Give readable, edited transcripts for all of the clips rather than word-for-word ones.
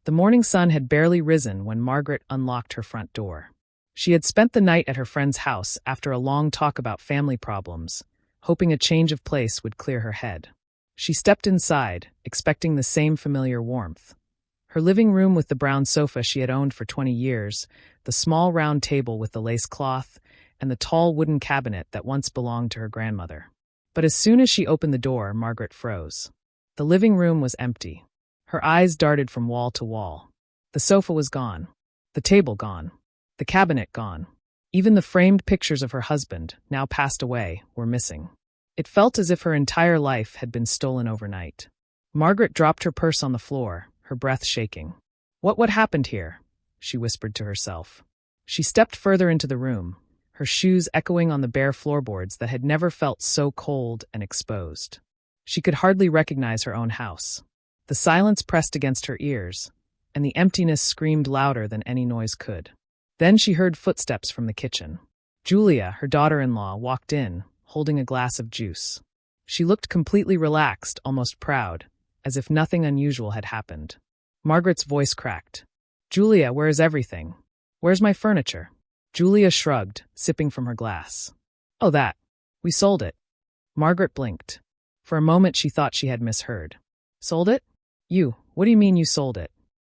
The morning sun had barely risen when Margaret unlocked her front door. She had spent the night at her friend's house after a long talk about family problems, hoping a change of place would clear her head. She stepped inside, expecting the same familiar warmth. Her living room with the brown sofa she had owned for 20 years, the small round table with the lace cloth, and the tall wooden cabinet that once belonged to her grandmother. But as soon as she opened the door, Margaret froze. The living room was empty. Her eyes darted from wall to wall. The sofa was gone. The table gone. The cabinet gone. Even the framed pictures of her husband, now passed away, were missing. It felt as if her entire life had been stolen overnight. Margaret dropped her purse on the floor, her breath shaking. What happened here? She whispered to herself. She stepped further into the room, her shoes echoing on the bare floorboards that had never felt so cold and exposed. She could hardly recognize her own house. The silence pressed against her ears, and the emptiness screamed louder than any noise could. Then she heard footsteps from the kitchen. Julia, her daughter-in-law, walked in, holding a glass of juice. She looked completely relaxed, almost proud, as if nothing unusual had happened. Margaret's voice cracked. "Julia, where is everything? Where's my furniture?" Julia shrugged, sipping from her glass. "Oh, that. We sold it." Margaret blinked. For a moment she thought she had misheard. "Sold it? What do you mean you sold it?"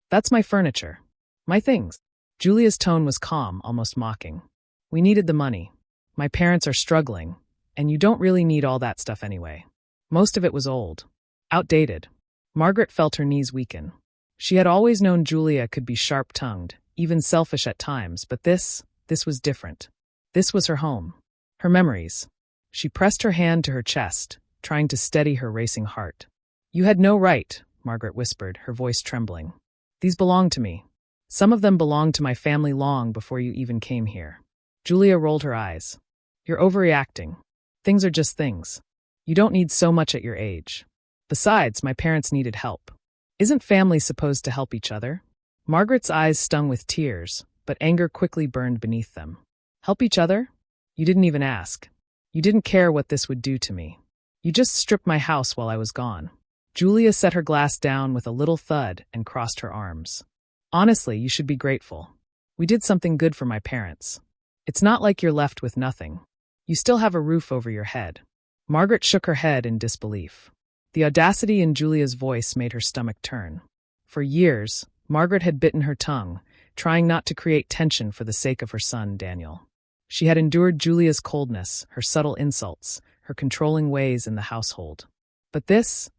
"That's my furniture. My things." Julia's tone was calm, almost mocking. "We needed the money. My parents are struggling, and you don't really need all that stuff anyway. Most of it was old. Outdated." Margaret felt her knees weaken. She had always known Julia could be sharp-tongued, even selfish at times, but this was different. This was her home. Her memories. She pressed her hand to her chest, trying to steady her racing heart. "You had no right," Margaret whispered, her voice trembling. "These belong to me. Some of them belonged to my family long before you even came here." Julia rolled her eyes. "You're overreacting. Things are just things. You don't need so much at your age. Besides, my parents needed help. Isn't family supposed to help each other?" Margaret's eyes stung with tears, but anger quickly burned beneath them. "Help each other? You didn't even ask. You didn't care what this would do to me. You just stripped my house while I was gone." Julia set her glass down with a little thud and crossed her arms. "Honestly, you should be grateful. We did something good for my parents. It's not like you're left with nothing. You still have a roof over your head." Margaret shook her head in disbelief. The audacity in Julia's voice made her stomach turn. For years, Margaret had bitten her tongue, trying not to create tension for the sake of her son, Daniel. She had endured Julia's coldness, her subtle insults, her controlling ways in the household. But this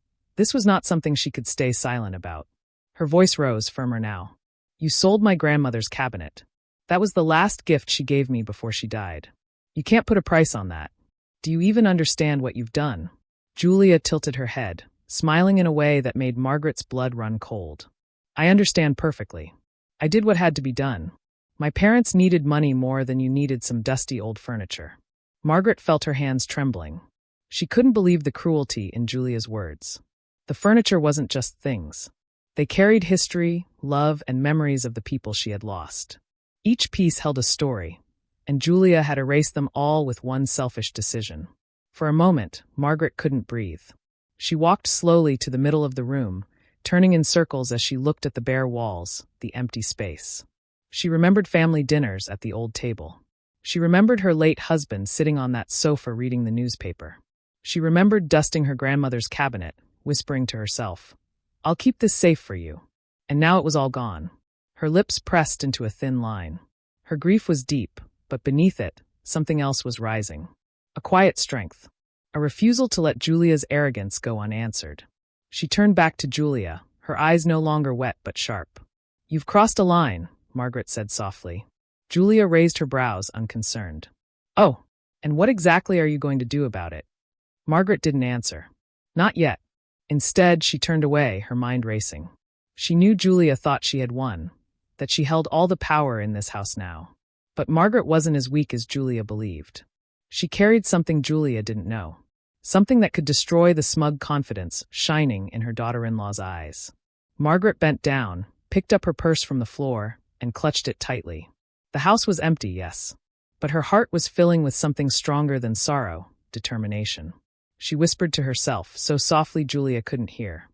was not something she could stay silent about. Her voice rose, firmer now. "You sold my grandmother's cabinet. That was the last gift she gave me before she died. You can't put a price on that. Do you even understand what you've done?" Julia tilted her head, smiling in a way that made Margaret's blood run cold. "I understand perfectly. I did what had to be done. My parents needed money more than you needed some dusty old furniture." Margaret felt her hands trembling. She couldn't believe the cruelty in Julia's words. The furniture wasn't just things. They carried history, love, and memories of the people she had lost. Each piece held a story, and Julia had erased them all with one selfish decision. For a moment, Margaret couldn't breathe. She walked slowly to the middle of the room, turning in circles as she looked at the bare walls, the empty space. She remembered family dinners at the old table. She remembered her late husband sitting on that sofa reading the newspaper. She remembered dusting her grandmother's cabinet, whispering to herself, "I'll keep this safe for you." And now it was all gone. Her lips pressed into a thin line. Her grief was deep, but beneath it, something else was rising. A quiet strength. A refusal to let Julia's arrogance go unanswered. She turned back to Julia, her eyes no longer wet but sharp. "You've crossed a line," Margaret said softly. Julia raised her brows, unconcerned. "Oh, and what exactly are you going to do about it?" Margaret didn't answer. Not yet. Instead, she turned away, her mind racing. She knew Julia thought she had won, that she held all the power in this house now. But Margaret wasn't as weak as Julia believed. She carried something Julia didn't know. Something that could destroy the smug confidence shining in her daughter-in-law's eyes. Margaret bent down, picked up her purse from the floor, and clutched it tightly. The house was empty, yes, but her heart was filling with something stronger than sorrow, determination. She whispered to herself, so softly Julia couldn't hear,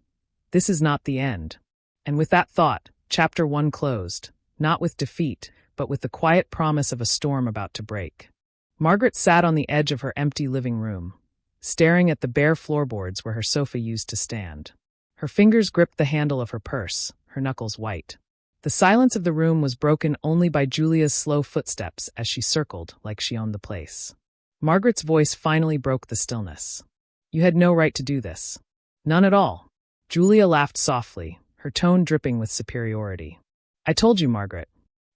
"This is not the end." And with that thought, Chapter 1 closed, not with defeat, but with the quiet promise of a storm about to break. Margaret sat on the edge of her empty living room, staring at the bare floorboards where her sofa used to stand. Her fingers gripped the handle of her purse, her knuckles white. The silence of the room was broken only by Julia's slow footsteps as she circled like she owned the place. Margaret's voice finally broke the stillness. "You had no right to do this." "None at all." Julia laughed softly, her tone dripping with superiority. "I told you, Margaret.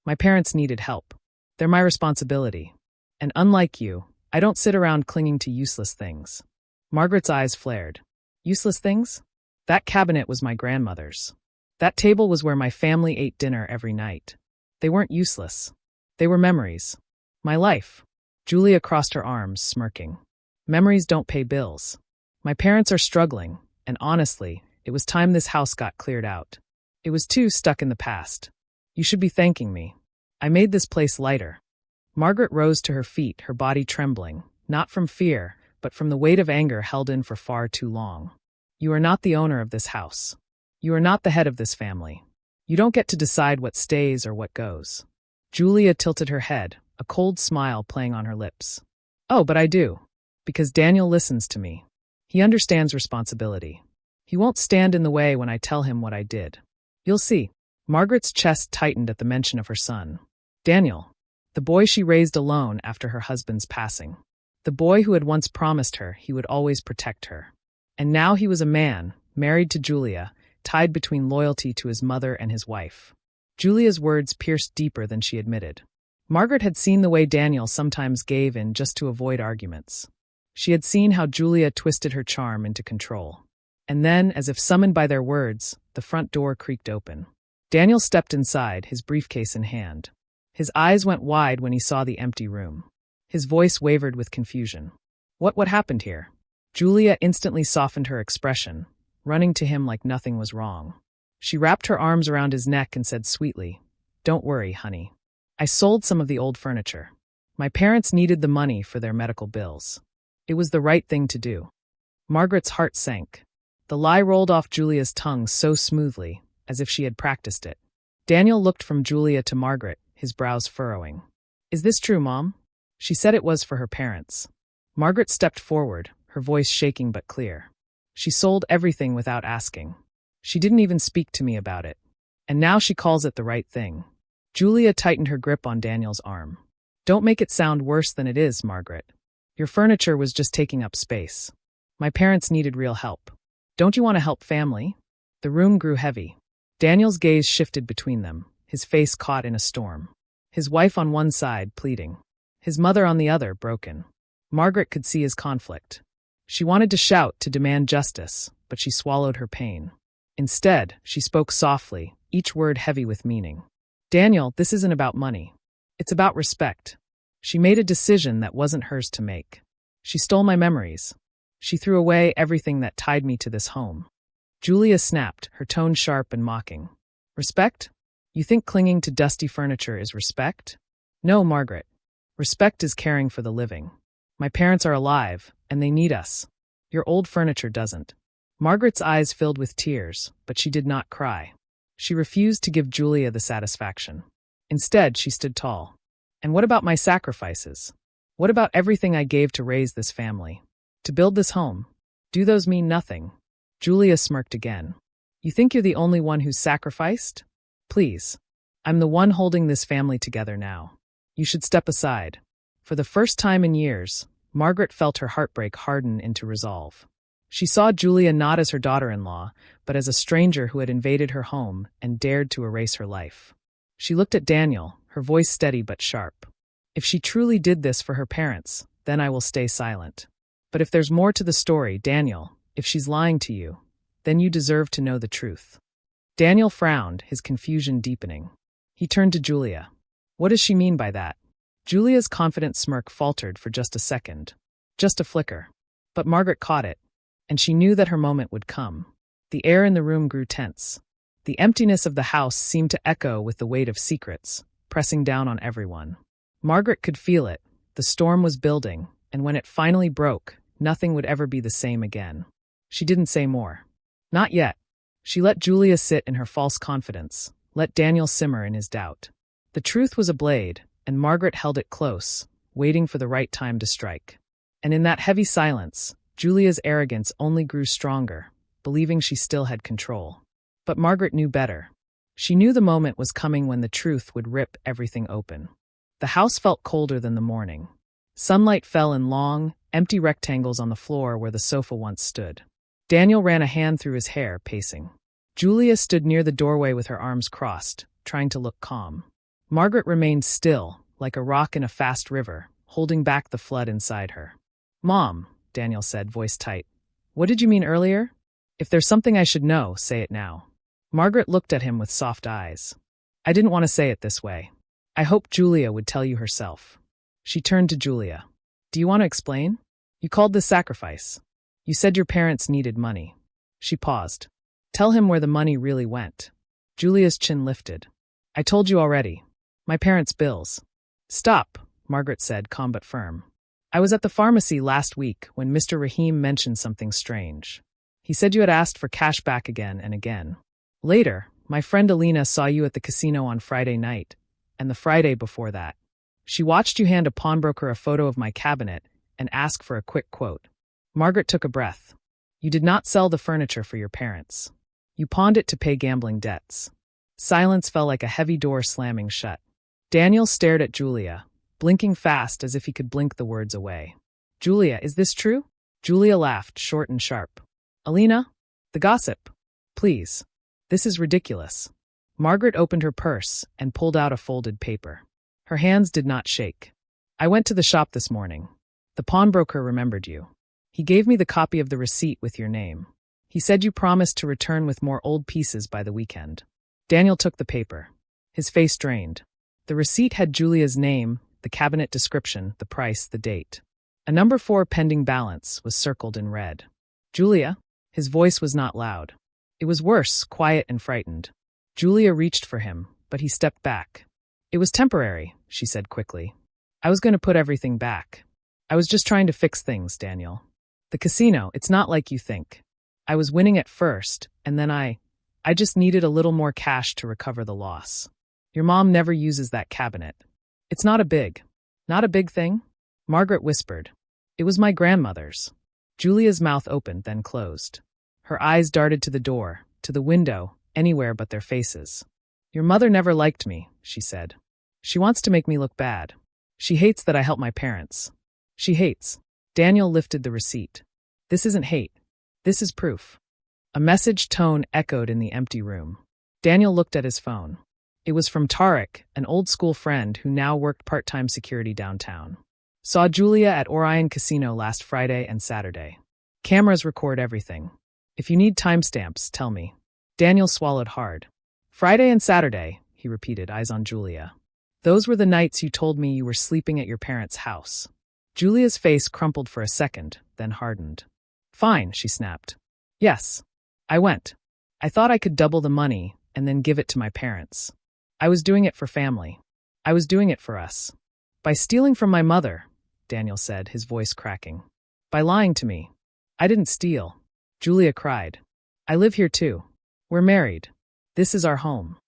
My parents needed help. They're my responsibility. And unlike you, I don't sit around clinging to useless things." Margaret's eyes flared. "Useless things? That cabinet was my grandmother's. That table was where my family ate dinner every night. They weren't useless. They were memories. My life." Julia crossed her arms, smirking. "Memories don't pay bills. My parents are struggling, and honestly, it was time this house got cleared out. It was too stuck in the past. You should be thanking me. I made this place lighter." Margaret rose to her feet, her body trembling, not from fear, but from the weight of anger held in for far too long. "You are not the owner of this house. You are not the head of this family. You don't get to decide what stays or what goes." Julia tilted her head, a cold smile playing on her lips. "Oh, but I do. Because Daniel listens to me. He understands responsibility. He won't stand in the way when I tell him what I did. You'll see." Margaret's chest tightened at the mention of her son. Daniel, the boy she raised alone after her husband's passing. The boy who had once promised her he would always protect her. And now he was a man, married to Julia, tied between loyalty to his mother and his wife. Julia's words pierced deeper than she admitted. Margaret had seen the way Daniel sometimes gave in just to avoid arguments. She had seen how Julia twisted her charm into control. And then, as if summoned by their words, the front door creaked open. Daniel stepped inside, his briefcase in hand. His eyes went wide when he saw the empty room. His voice wavered with confusion. What happened here?" Julia instantly softened her expression, running to him like nothing was wrong. She wrapped her arms around his neck and said sweetly, "Don't worry, honey. I sold some of the old furniture. My parents needed the money for their medical bills. It was the right thing to do." Margaret's heart sank. The lie rolled off Julia's tongue so smoothly, as if she had practiced it. Daniel looked from Julia to Margaret, his brows furrowing. "Is this true, Mom?" She said it was for her parents. Margaret stepped forward, her voice shaking but clear. "She sold everything without asking. She didn't even speak to me about it. And now she calls it the right thing." Julia tightened her grip on Daniel's arm. "Don't make it sound worse than it is, Margaret. Your furniture was just taking up space. My parents needed real help. Don't you want to help family?" The room grew heavy. Daniel's gaze shifted between them, his face caught in a storm. His wife on one side, pleading. His mother on the other, broken. Margaret could see his conflict. She wanted to shout, to demand justice, but she swallowed her pain. Instead, she spoke softly, each word heavy with meaning. "Daniel, this isn't about money. It's about respect. She made a decision that wasn't hers to make. She stole my memories. She threw away everything that tied me to this home." Julia snapped, her tone sharp and mocking. "Respect? You think clinging to dusty furniture is respect? No, Margaret. Respect is caring for the living. My parents are alive, and they need us. Your old furniture doesn't." Margaret's eyes filled with tears, but she did not cry. She refused to give Julia the satisfaction. Instead, she stood tall. "And what about my sacrifices? What about everything I gave to raise this family? To build this home? Do those mean nothing?" Julia smirked again. "You think you're the only one who's sacrificed? Please. I'm the one holding this family together now. You should step aside." For the first time in years, Margaret felt her heartbreak harden into resolve. She saw Julia not as her daughter-in-law, but as a stranger who had invaded her home and dared to erase her life. She looked at Daniel, her voice steady but sharp. "If she truly did this for her parents, then I will stay silent. But if there's more to the story, Daniel, if she's lying to you, then you deserve to know the truth." Daniel frowned, his confusion deepening. He turned to Julia. "What does she mean by that?" Julia's confident smirk faltered for just a second. Just a flicker. But Margaret caught it, and she knew that her moment would come. The air in the room grew tense. The emptiness of the house seemed to echo with the weight of secrets, pressing down on everyone. Margaret could feel it. The storm was building, and when it finally broke, nothing would ever be the same again. She didn't say more. Not yet. She let Julia sit in her false confidence, let Daniel simmer in his doubt. The truth was a blade, and Margaret held it close, waiting for the right time to strike. And in that heavy silence, Julia's arrogance only grew stronger, believing she still had control. But Margaret knew better. She knew the moment was coming when the truth would rip everything open. The house felt colder than the morning. Sunlight fell in long, empty rectangles on the floor where the sofa once stood. Daniel ran a hand through his hair, pacing. Julia stood near the doorway with her arms crossed, trying to look calm. Margaret remained still, like a rock in a fast river, holding back the flood inside her. "Mom," Daniel said, voice tight. "What did you mean earlier? If there's something I should know, say it now." Margaret looked at him with soft eyes. "I didn't want to say it this way. I hoped Julia would tell you herself." She turned to Julia. "Do you want to explain? You called this sacrifice. You said your parents needed money." She paused. "Tell him where the money really went." Julia's chin lifted. "I told you already. My parents' bills." "Stop," Margaret said, calm but firm. "I was at the pharmacy last week when Mr. Rahim mentioned something strange. He said you had asked for cash back again and again. Later, my friend Lena saw you at the casino on Friday night, and the Friday before that. She watched you hand a pawnbroker a photo of my cabinet and ask for a quick quote." Margaret took a breath. "You did not sell the furniture for your parents. You pawned it to pay gambling debts." Silence fell like a heavy door slamming shut. Daniel stared at Julia, blinking fast as if he could blink the words away. "Julia, is this true?" Julia laughed, short and sharp. "Alina? The gossip? Please. This is ridiculous." Margaret opened her purse and pulled out a folded paper. Her hands did not shake. "I went to the shop this morning. The pawnbroker remembered you. He gave me the copy of the receipt with your name. He said you promised to return with more old pieces by the weekend." Daniel took the paper. His face drained. The receipt had Julia's name, the cabinet description, the price, the date. A number 4 pending balance was circled in red. "Julia?" His voice was not loud. It was worse, quiet and frightened. Julia reached for him, but he stepped back. "It was temporary," she said quickly. "I was going to put everything back. I was just trying to fix things, Daniel. The casino, it's not like you think. I was winning at first, and then I just needed a little more cash to recover the loss. Your mom never uses that cabinet. It's not a big thing?" Margaret whispered. "It was my grandmother's." Julia's mouth opened, then closed. Her eyes darted to the door, to the window, anywhere but their faces. "Your mother never liked me," she said. "She wants to make me look bad. She hates that I help my parents. She hates." Daniel lifted the receipt. "This isn't hate. This is proof." A message tone echoed in the empty room. Daniel looked at his phone. It was from Tariq, an old school friend who now worked part-time security downtown. "Saw Julia at Orion Casino last Friday and Saturday. Cameras record everything. If you need timestamps, tell me." Daniel swallowed hard. "Friday and Saturday," he repeated, eyes on Julia. "Those were the nights you told me you were sleeping at your parents' house." Julia's face crumpled for a second, then hardened. "Fine," she snapped. "Yes. I went. I thought I could double the money and then give it to my parents. I was doing it for family. I was doing it for us. By stealing from my mother," Daniel said, his voice cracking. "By lying to me. I didn't steal." Julia cried. "I live here too. We're married. This is our home."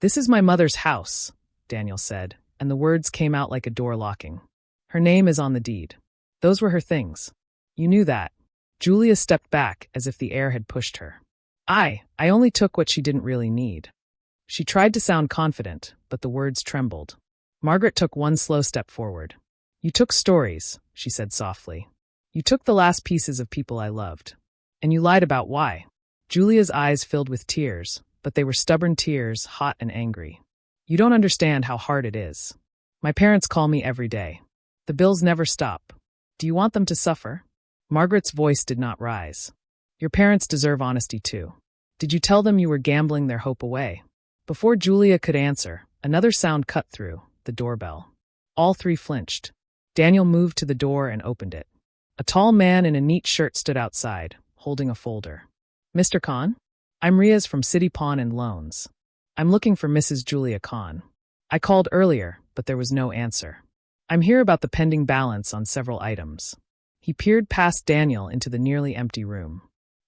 "This is my mother's house," Daniel said, and the words came out like a door locking. "Her name is on the deed. Those were her things. You knew that." Julia stepped back as if the air had pushed her. I only took what she didn't really need." She tried to sound confident, but the words trembled. Margaret took one slow step forward. "You took stories," she said softly. "You took the last pieces of people I loved. And you lied about why." Julia's eyes filled with tears, but they were stubborn tears, hot and angry. "You don't understand how hard it is. My parents call me every day. The bills never stop. Do you want them to suffer?" Margaret's voice did not rise. "Your parents deserve honesty too. Did you tell them you were gambling their hope away?" Before Julia could answer, another sound cut through, the doorbell. All 3 flinched. Daniel moved to the door and opened it. A tall man in a neat shirt stood outside, holding a folder. "Mr. Khan? I'm Riaz from City Pawn and Loans. I'm looking for Mrs. Julia Khan. I called earlier, but there was no answer. I'm here about the pending balance on several items." He peered past Daniel into the nearly empty room.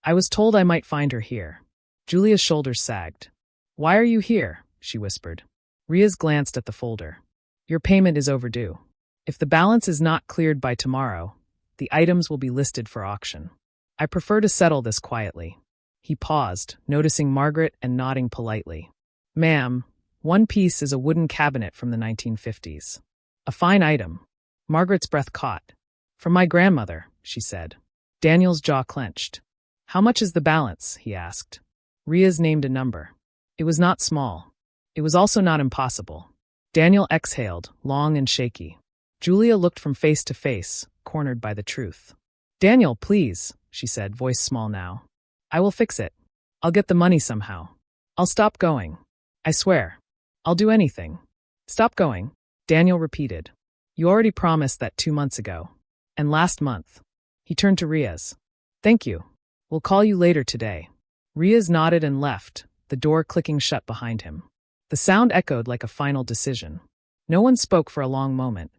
"I was told I might find her here." Julia's shoulders sagged. "Why are you here?" she whispered. Riaz glanced at the folder. Your payment is overdue. If the balance is not cleared by tomorrow, the items will be listed for auction. I prefer to settle this quietly. He paused, noticing Margaret and nodding politely. Ma'am, one piece is a wooden cabinet from the 1950s. A fine item. Margaret's breath caught. From my grandmother, she said. Daniel's jaw clenched. How much is the balance? He asked. Riaz named a number. It was not small. It was also not impossible. Daniel exhaled, long and shaky. Julia looked from face to face, cornered by the truth. Daniel, please, she said, voice small now. I will fix it. I'll get the money somehow. I'll stop going. I swear. I'll do anything. Stop going, Daniel repeated. You already promised that 2 months ago. And last month. He turned to Riaz. Thank you. We'll call you later today. Riaz nodded and left, the door clicking shut behind him. The sound echoed like a final decision. No one spoke for a long moment.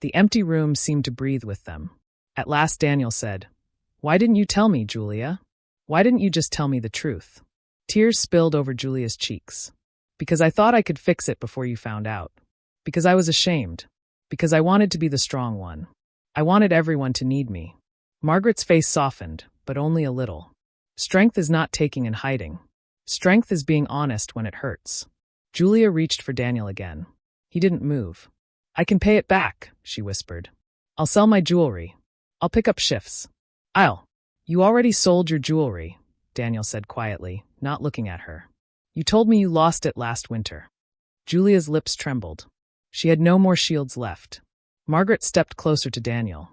The empty room seemed to breathe with them. At last Daniel said, Why didn't you tell me, Julia? Why didn't you just tell me the truth? Tears spilled over Julia's cheeks. Because I thought I could fix it before you found out. Because I was ashamed. Because I wanted to be the strong one. I wanted everyone to need me. Margaret's face softened, but only a little. Strength is not taking and hiding. Strength is being honest when it hurts. Julia reached for Daniel again. He didn't move. I can pay it back, she whispered. I'll sell my jewelry. I'll pick up shifts. You already sold your jewelry, Daniel said quietly, not looking at her. You told me you lost it last winter. Julia's lips trembled. She had no more shields left. Margaret stepped closer to Daniel.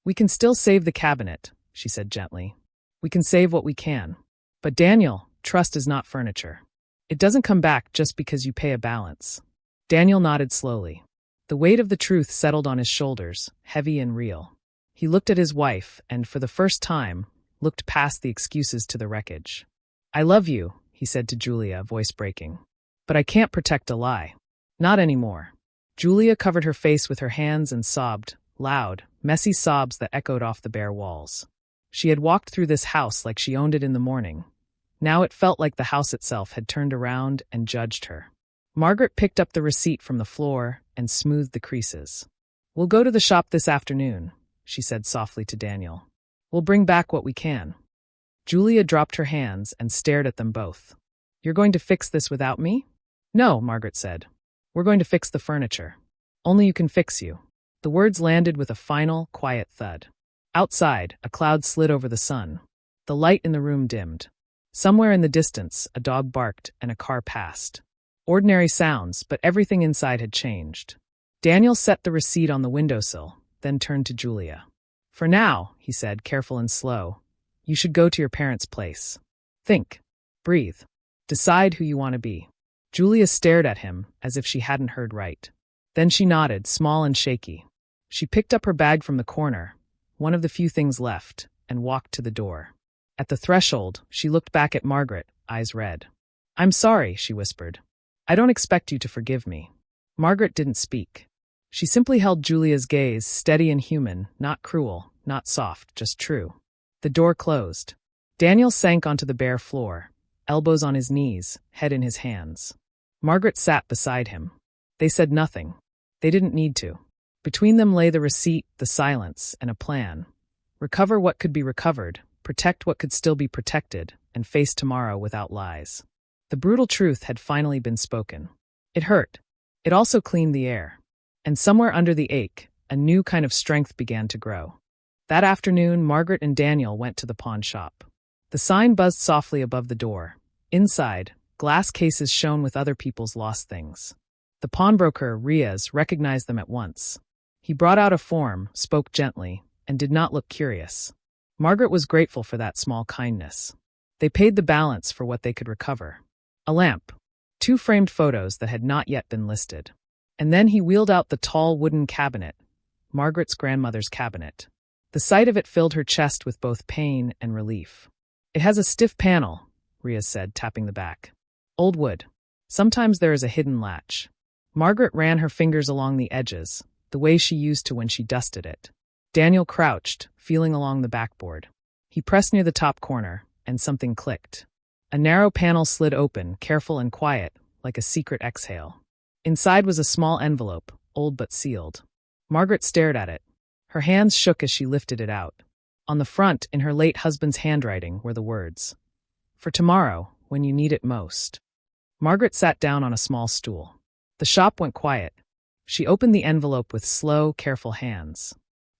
We can still save the cabinet, she said gently. We can save what we can. But Daniel, trust is not furniture. It doesn't come back just because you pay a balance. Daniel nodded slowly. The weight of the truth settled on his shoulders, heavy and real. He looked at his wife and, for the first time, looked past the excuses to the wreckage. I love you, he said to Julia, voice breaking. But I can't protect a lie. Not anymore. Julia covered her face with her hands and sobbed, loud, messy sobs that echoed off the bare walls. She had walked through this house like she owned it in the morning. Now it felt like the house itself had turned around and judged her. Margaret picked up the receipt from the floor and smoothed the creases. We'll go to the shop this afternoon, she said softly to Daniel. We'll bring back what we can. Julia dropped her hands and stared at them both. You're going to fix this without me? No, Margaret said. We're going to fix the furniture. Only you can fix you. The words landed with a final, quiet thud. Outside, a cloud slid over the sun. The light in the room dimmed. Somewhere in the distance, a dog barked and a car passed. Ordinary sounds, but everything inside had changed. Daniel set the receipt on the windowsill, then turned to Julia. For now, he said, careful and slow, you should go to your parents' place. Think. Breathe. Decide who you want to be. Julia stared at him as if she hadn't heard right. Then she nodded, small and shaky. She picked up her bag from the corner, one of the few things left, and walked to the door. At the threshold, she looked back at Margaret, eyes red. I'm sorry, she whispered. I don't expect you to forgive me. Margaret didn't speak. She simply held Julia's gaze, steady and human, not cruel, not soft, just true. The door closed. Daniel sank onto the bare floor, elbows on his knees, head in his hands. Margaret sat beside him. They said nothing. They didn't need to. Between them lay the receipt, the silence, and a plan. Recover what could be recovered, protect what could still be protected, and face tomorrow without lies. The brutal truth had finally been spoken. It hurt. It also cleaned the air. And somewhere under the ache, a new kind of strength began to grow. That afternoon, Margaret and Daniel went to the pawn shop. The sign buzzed softly above the door. Inside, glass cases shone with other people's lost things. The pawnbroker, Riaz, recognized them at once. He brought out a form, spoke gently, and did not look curious. Margaret was grateful for that small kindness. They paid the balance for what they could recover. A lamp. 2 framed photos that had not yet been listed. And then he wheeled out the tall wooden cabinet, Margaret's grandmother's cabinet. The sight of it filled her chest with both pain and relief. It has a stiff panel, Riaz said, tapping the back. Old wood. Sometimes there is a hidden latch. Margaret ran her fingers along the edges, the way she used to when she dusted it. Daniel crouched, feeling along the backboard. He pressed near the top corner, and something clicked. A narrow panel slid open, careful and quiet, like a secret exhale. Inside was a small envelope, old but sealed. Margaret stared at it. Her hands shook as she lifted it out. On the front, in her late husband's handwriting, were the words, "For tomorrow, when you need it most." Margaret sat down on a small stool. The shop went quiet. She opened the envelope with slow, careful hands.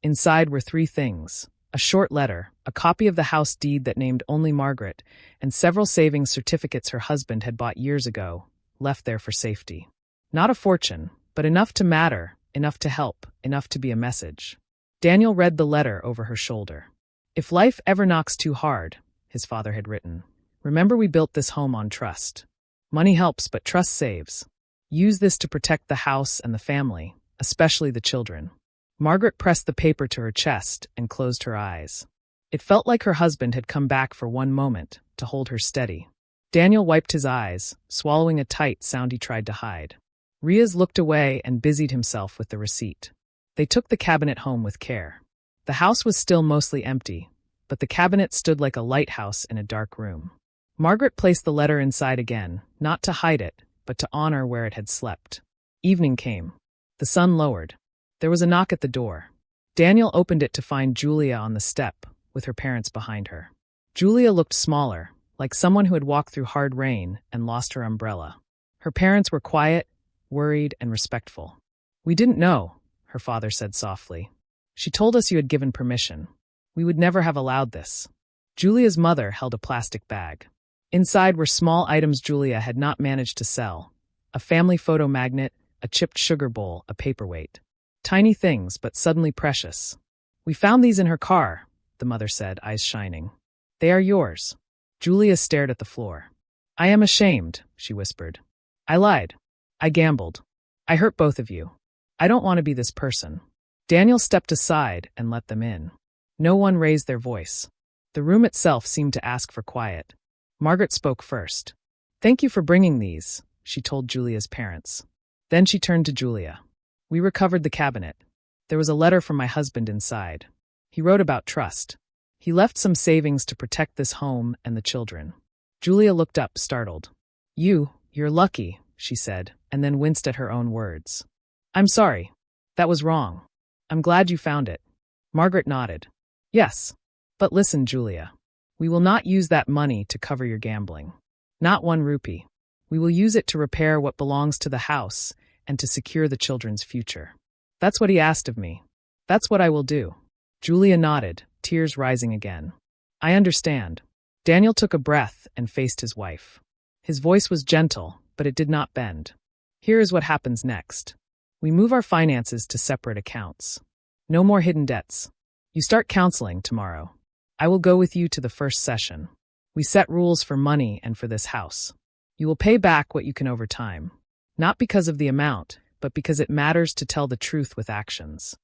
Inside were 3 things: a short letter, a copy of the house deed that named only Margaret, and several savings certificates her husband had bought years ago, left there for safety. Not a fortune, but enough to matter, enough to help, enough to be a message. Daniel read the letter over her shoulder. "If life ever knocks too hard," his father had written, "remember we built this home on trust. Money helps, but trust saves. Use this to protect the house and the family, especially the children." Margaret pressed the paper to her chest and closed her eyes. It felt like her husband had come back for one moment to hold her steady. Daniel wiped his eyes, swallowing a tight sound he tried to hide. Riaz looked away and busied himself with the receipt. They took the cabinet home with care. The house was still mostly empty, but the cabinet stood like a lighthouse in a dark room. Margaret placed the letter inside again, not to hide it, but to honor where it had slept. Evening came. The sun lowered. There was a knock at the door. Daniel opened it to find Julia on the step, with her parents behind her. Julia looked smaller, like someone who had walked through hard rain and lost her umbrella. Her parents were quiet, worried, and respectful. "We didn't know," her father said softly. "She told us you had given permission. We would never have allowed this." Julia's mother held a plastic bag. Inside were small items Julia had not managed to sell: a family photo magnet, a chipped sugar bowl, a paperweight. Tiny things, but suddenly precious. "We found these in her car," the mother said, eyes shining. "They are yours." Julia stared at the floor. "I am ashamed," she whispered. "I lied. I gambled. I hurt both of you. I don't want to be this person." Daniel stepped aside and let them in. No one raised their voice. The room itself seemed to ask for quiet. Margaret spoke first. "Thank you for bringing these," she told Julia's parents. Then she turned to Julia. "We recovered the cabinet. There was a letter from my husband inside. He wrote about trust. He left some savings to protect this home and the children." Julia looked up, startled. You're lucky," she said, and then winced at her own words. "I'm sorry. That was wrong. I'm glad you found it." Margaret nodded. "Yes. But listen, Julia. We will not use that money to cover your gambling. Not 1 rupee. We will use it to repair what belongs to the house and to secure the children's future. That's what he asked of me. That's what I will do." Julia nodded, tears rising again. "I understand." Daniel took a breath and faced his wife. His voice was gentle, but it did not bend. "Here is what happens next. We move our finances to separate accounts. No more hidden debts. You start counseling tomorrow. I will go with you to the first session. We set rules for money and for this house. You will pay back what you can over time. Not because of the amount, but because it matters to tell the truth with actions."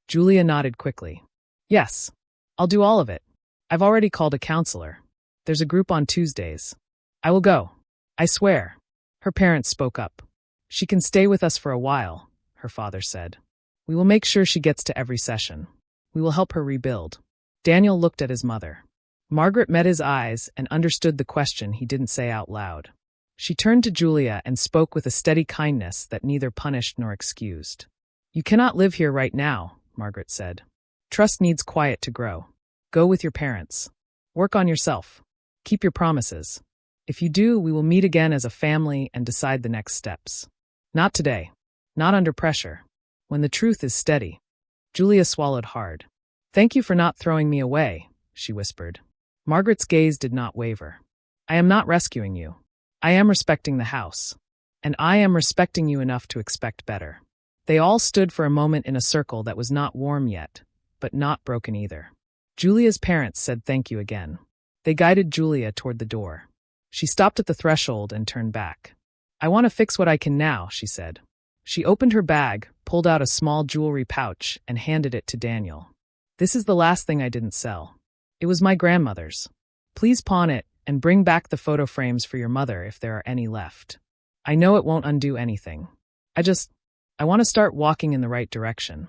Julia nodded quickly. "Yes, I'll do all of it. I've already called a counselor. There's a group on Tuesdays. I will go. I swear." Her parents spoke up. "She can stay with us for a while," her father said. "We will make sure she gets to every session. We will help her rebuild." Daniel looked at his mother. Margaret met his eyes and understood the question he didn't say out loud. She turned to Julia and spoke with a steady kindness that neither punished nor excused. "You cannot live here right now," Margaret said. "Trust needs quiet to grow. Go with your parents. Work on yourself. Keep your promises. If you do, we will meet again as a family and decide the next steps. Not today. Not under pressure. When the truth is steady." Julia swallowed hard. "Thank you for not throwing me away," she whispered. Margaret's gaze did not waver. "I am not rescuing you. I am respecting the house. And I am respecting you enough to expect better." They all stood for a moment in a circle that was not warm yet, but not broken either. Julia's parents said thank you again. They guided Julia toward the door. She stopped at the threshold and turned back. "I want to fix what I can now," she said. She opened her bag, pulled out a small jewelry pouch, and handed it to Daniel. "This is the last thing I didn't sell. It was my grandmother's. Please pawn it and bring back the photo frames for your mother if there are any left. I know it won't undo anything. I want to start walking in the right direction."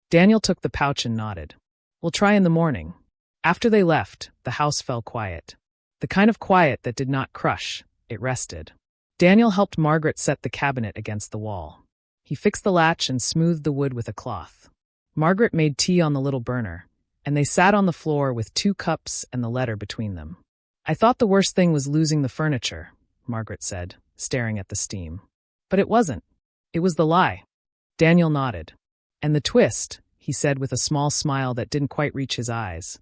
Daniel took the pouch and nodded. "We'll try in the morning." After they left, the house fell quiet. The kind of quiet that did not crush, it rested. Daniel helped Margaret set the cabinet against the wall. He fixed the latch and smoothed the wood with a cloth. Margaret made tea on the little burner, and they sat on the floor with 2 cups and the letter between them. "I thought the worst thing was losing the furniture," Margaret said, staring at the steam. "But it wasn't. It was the lie." Daniel nodded. "And the twist," he said with a small smile that didn't quite reach his eyes,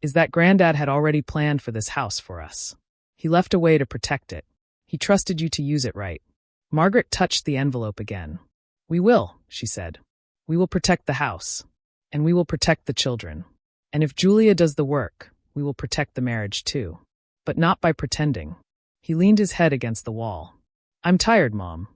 "is that Granddad had already planned for this house for us. He left a way to protect it. He trusted you to use it right." Margaret touched the envelope again. "We will," she said. "We will protect the house. And we will protect the children. And if Julia does the work, we will protect the marriage too. But not by pretending." He leaned his head against the wall. "I'm tired, Mom."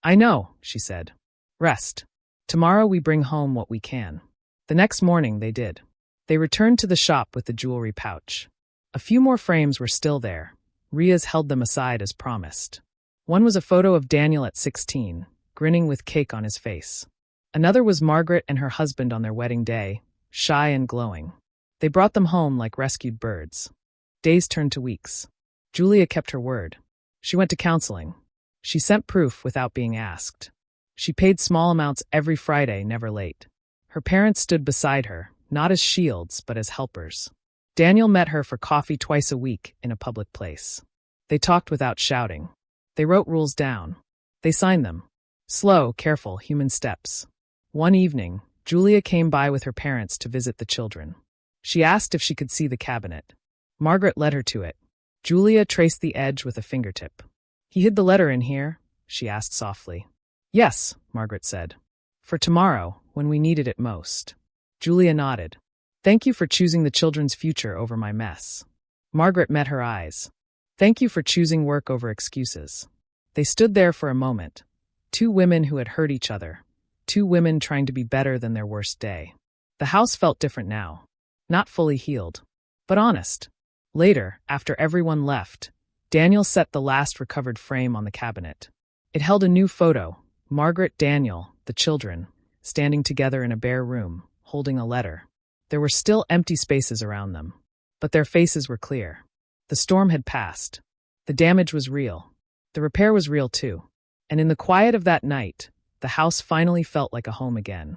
"I know," she said. "Rest. Tomorrow we bring home what we can." The next morning they did. They returned to the shop with the jewelry pouch. A few more frames were still there. Riaz held them aside as promised. One was a photo of Daniel at 16, grinning with cake on his face. Another was Margaret and her husband on their wedding day, shy and glowing. They brought them home like rescued birds. Days turned to weeks. Julia kept her word. She went to counseling. She sent proof without being asked. She paid small amounts every Friday, never late. Her parents stood beside her, not as shields, but as helpers. Daniel met her for coffee twice a week in a public place. They talked without shouting. They wrote rules down. They signed them. Slow, careful, human steps. One evening, Julia came by with her parents to visit the children. She asked if she could see the cabinet. Margaret led her to it. Julia traced the edge with a fingertip. "He hid the letter in here?" she asked softly. "Yes," Margaret said. "For tomorrow, when we needed it most." Julia nodded. "Thank you for choosing the children's future over my mess." Margaret met her eyes. "Thank you for choosing work over excuses." They stood there for a moment. 2 women who had hurt each other. 2 women trying to be better than their worst day. The house felt different now. Not fully healed, but honest. Later, after everyone left, Daniel set the last recovered frame on the cabinet. It held a new photo, Margaret, Daniel, the children, standing together in a bare room, holding a letter. There were still empty spaces around them, but their faces were clear. The storm had passed. The damage was real. The repair was real too. And in the quiet of that night, the house finally felt like a home again.